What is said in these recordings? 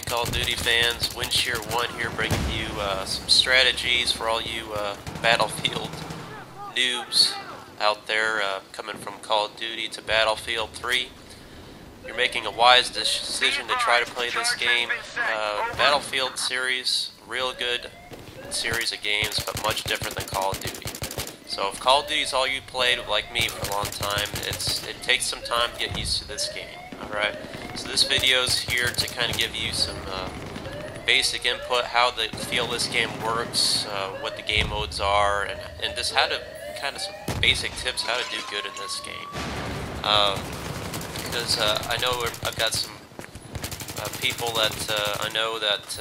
Call of Duty fans, Windshear1 here bringing you some strategies for all you Battlefield noobs out there coming from Call of Duty to Battlefield 3. You're making a wise decision to try to play this game. Battlefield series, real good series of games, but much different than Call of Duty. So if Call of Duty is all you played, like me for a long time, it takes some time to get used to this game. Alright, so this video is here to kind of give you some basic input, how the feel this game works, what the game modes are, and just how to, kind of some basic tips how to do good in this game. Because I know I've got some people that I know that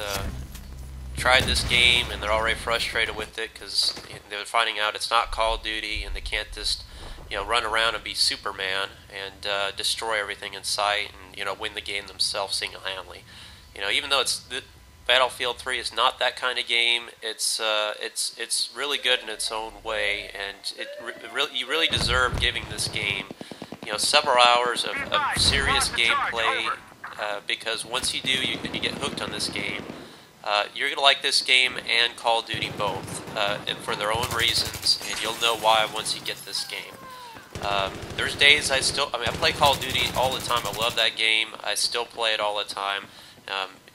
tried this game and they're already frustrated with it because they're finding out it's not Call of Duty and they can't just run around and be Superman and destroy everything in sight and win the game themselves single-handedly. Even though Battlefield 3 is not that kind of game, it's really good in its own way, and you really deserve giving this game several hours of serious gameplay, because once you do, you get hooked on this game. You're going to like this game and Call of Duty both, and for their own reasons, and you'll know why once you get this game. There's days I play Call of Duty all the time. I love that game. I still play it all the time.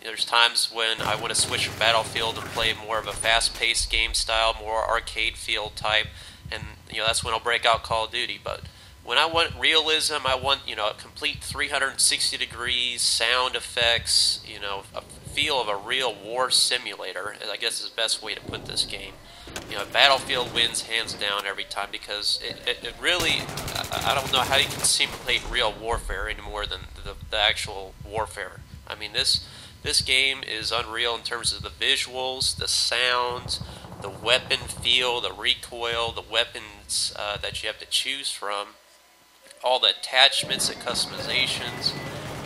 There's times when I want to switch from Battlefield and play more of a fast-paced game style, more arcade feel type, and that's when I'll break out Call of Duty. But when I want realism, I want a complete 360 degrees sound effects, a feel of a real war simulator, I guess is the best way to put this game. Battlefield wins hands down every time because it really, I don't know how you can simulate real warfare any more than the actual warfare. I mean, this game is unreal in terms of the visuals, the sounds, the weapon feel, the recoil, the weapons that you have to choose from, all the attachments and customizations.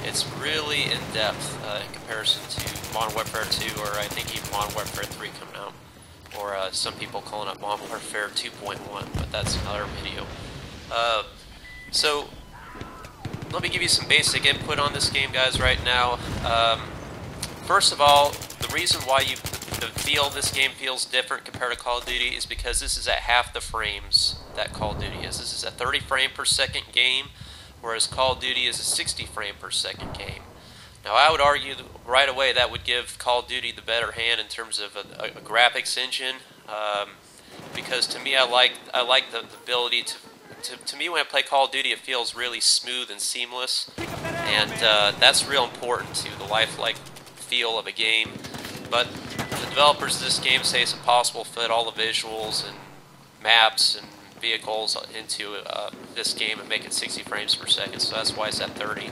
It's really in depth in comparison to Modern Warfare 2, or I think even Modern Warfare 3 coming out, or some people calling it Modern Warfare 2.1, but that's another video. So let me give you some basic input on this game, guys, right now. First of all, the reason why this game feels different compared to Call of Duty is because this is at half the frames that Call of Duty is. This is a 30 frame per second game, whereas Call of Duty is a 60 frame per second game. Now, I would argue right away that would give Call of Duty the better hand in terms of a graphics engine, because to me, I like the ability to me, when I play Call of Duty, it feels really smooth and seamless, and that's real important to the lifelike feel of a game. But the developers of this game say it's impossible to fit all the visuals and maps and vehicles into this game and make it 60 frames per second, so that's why it's at 30.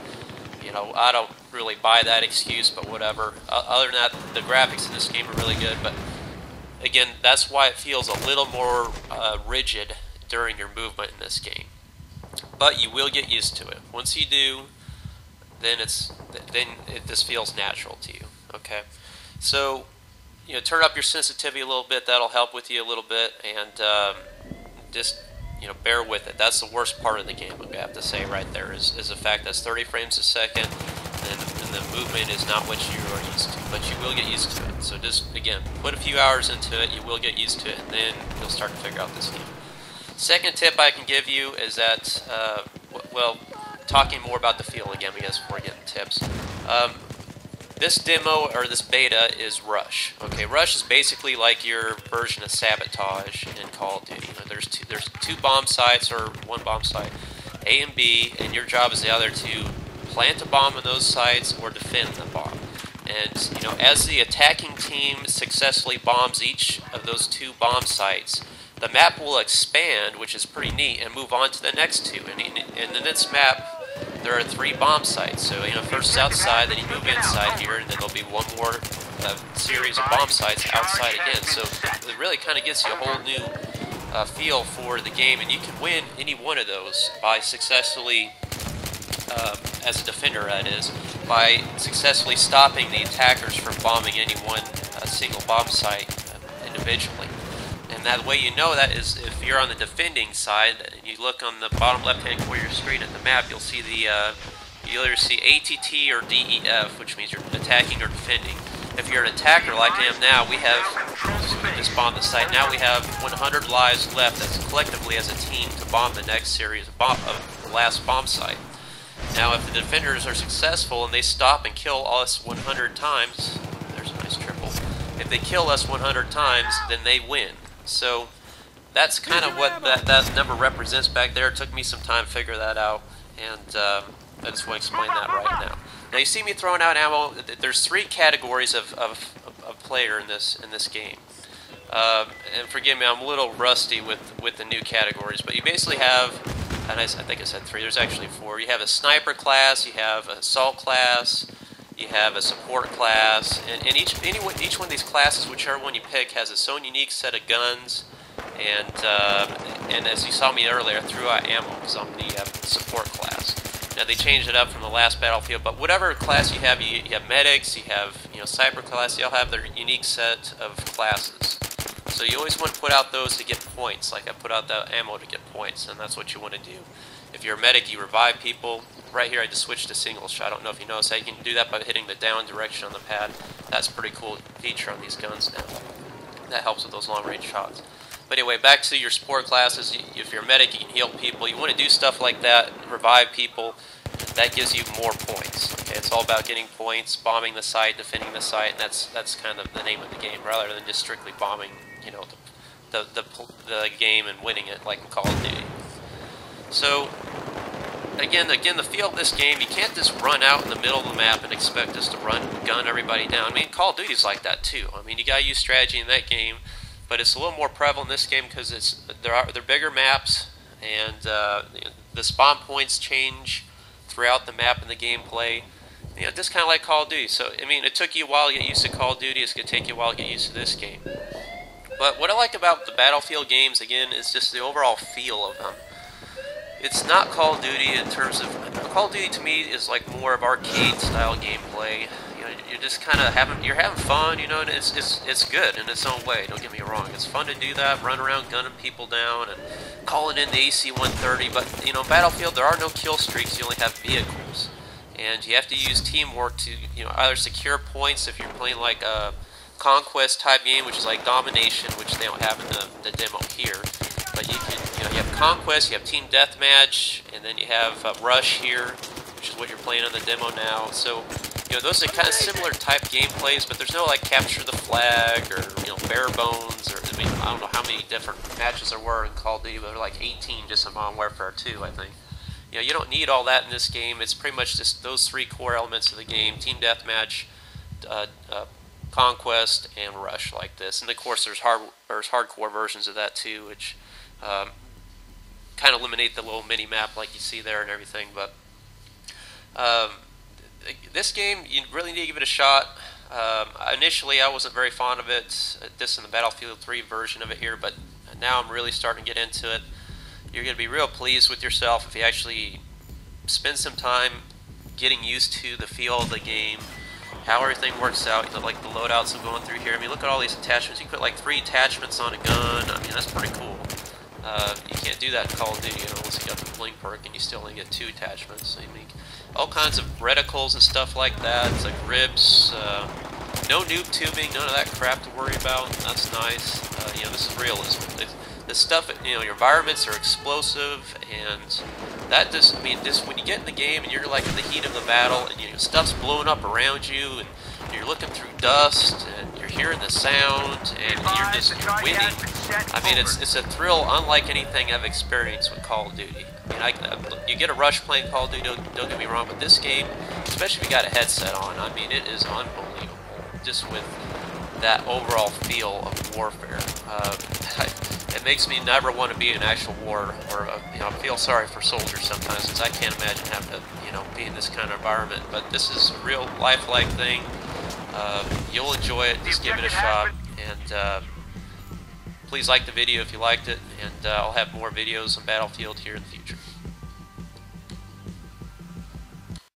I don't really buy that excuse, but whatever. Other than that, the graphics in this game are really good, but again, that's why it feels a little more rigid during your movement in this game. But you will get used to it. Once you do, then it just feels natural to you. Okay, so turn up your sensitivity a little bit. That'll help with you a little bit, and just bear with it. That's the worst part of the game, I have to say right there, is the fact that it's 30 frames a second, and the movement is not what you are used to, but you will get used to it. So just, again, put a few hours into it, you will get used to it, and then you'll start to figure out this game. Second tip I can give you is that, well, talking more about the feel again, I guess, before we get into tips. This demo, or this beta, is Rush. Okay, Rush is basically like your version of Sabotage in Call of Duty. There's two bomb sites, or one bomb site, A and B, and your job is either to plant a bomb on those sites or defend the bomb. And, as the attacking team successfully bombs each of those two bomb sites, the map will expand, which is pretty neat, and move on to the next two. And in this map, there are 3 bomb sites. So, first outside, then you move inside here, and then there'll be one more series of bomb sites outside again. So it really kind of gives you a whole new feel for the game, and you can win any one of those by successfully, as a defender that is, by successfully stopping the attackers from bombing any one single bomb site individually. And that way you know that is if you're on the defending side, and you look on the bottom left-hand corner of your screen at the map, you'll see the you'll either see ATT or DEF, which means you're attacking or defending. If you're an attacker like I am now, we have, just bombed the site, now we have 100 lives left as collectively as a team to bomb the next series of the last bomb site. Now if the defenders are successful and they stop and kill us 100 times, there's a nice triple, if they kill us 100 times, then they win. So that's kind of what that number represents back there. It took me some time to figure that out, and I just want to explain that right now. Now you see me throwing out ammo. There's 3 categories of player in this game. And forgive me, I'm a little rusty with the new categories, but you basically have, and I think I said 3, there's actually 4. You have a sniper class, you have an assault class, you have a support class, and each one of these classes, whichever one you pick, has its own unique set of guns, and as you saw me earlier, I threw out ammo because I'm the support class. Now they changed it up from the last Battlefield, but whatever class you have medics, you have cyber class, they all have their unique set of classes. So you always want to put out those to get points, like I put out the ammo to get points, and that's what you want to do. If you're a medic, you revive people. Right here I just switched to single shot. I don't know if you noticed that. You can do that by hitting the down direction on the pad. That's a pretty cool feature on these guns now. That helps with those long range shots. But anyway, back to your support classes. If you're a medic, you can heal people. You want to do stuff like that, revive people. That gives you more points. Okay, it's all about getting points, bombing the site, defending the site, and that's kind of the name of the game, rather than just strictly bombing, the game and winning it like in Call of Duty. So again, the feel of this game, you can't just run out in the middle of the map and expect us to gun everybody down. I mean, Call of Duty's like that too. I mean, you gotta use strategy in that game. But it's a little more prevalent in this game because they're bigger maps, and the spawn points change throughout the map and the gameplay. Just kind of like Call of Duty. So I mean, it took you a while to get used to Call of Duty. It's going to take you a while to get used to this game. But what I like about the Battlefield games again is just the overall feel of them. It's not Call of Duty in terms of Call of Duty to me is like more of arcade style gameplay. You're just kind of having fun, and it's good in its own way. Don't get me wrong, it's fun to do that, run around gunning people down and calling in the AC-130. But Battlefield, there are no kill streaks. You only have vehicles, and you have to use teamwork to either secure points if you're playing like a conquest type game, which is like domination, which they don't have in the demo here. But you can, you have conquest, you have team deathmatch, and then you have rush here, which is what you're playing on the demo now. So those are kind of similar type gameplays, but there's no like capture the flag or bare bones, or I mean I don't know how many different matches there were in Call of Duty, but there were like 18 just in Modern Warfare 2, I think. You don't need all that in this game. It's pretty much just those 3 core elements of the game: team deathmatch, conquest, and rush like this. And of course there's hardcore versions of that too, which kind of eliminate the little mini map like you see there and everything. But this game, you really need to give it a shot. Initially, I wasn't very fond of it, this in the Battlefield 3 version of it here, but now I'm really starting to get into it. You're going to be real pleased with yourself if you actually spend some time getting used to the feel of the game, how everything works out, like the loadouts I'm going through here. I mean, look at all these attachments. You can put like 3 attachments on a gun. I mean, that's pretty cool. You can't do that in Call of Duty unless you got the bling perk, and you still only get 2 attachments. So you make all kinds of reticles and stuff like that. It's like ribs, no noob tubing, none of that crap to worry about. That's nice. This is realism. This stuff, your environments are explosive, and that just, just when you get in the game and you're like in the heat of the battle, and stuff's blowing up around you, and you're looking through dust, and you're hearing the sound, and you're winning. I mean, it's a thrill unlike anything I've experienced with Call of Duty. I mean, you get a rush playing Call of Duty, don't get me wrong, but this game, especially if you got a headset on, I mean, it is unbelievable, just with that overall feel of warfare. It makes me never want to be in actual war, or I feel sorry for soldiers sometimes, because I can't imagine having to be in this kind of environment. But this is a real lifelike thing. You'll enjoy it. Just give it a shot, and please like the video if you liked it, and I'll have more videos on Battlefield here in the future.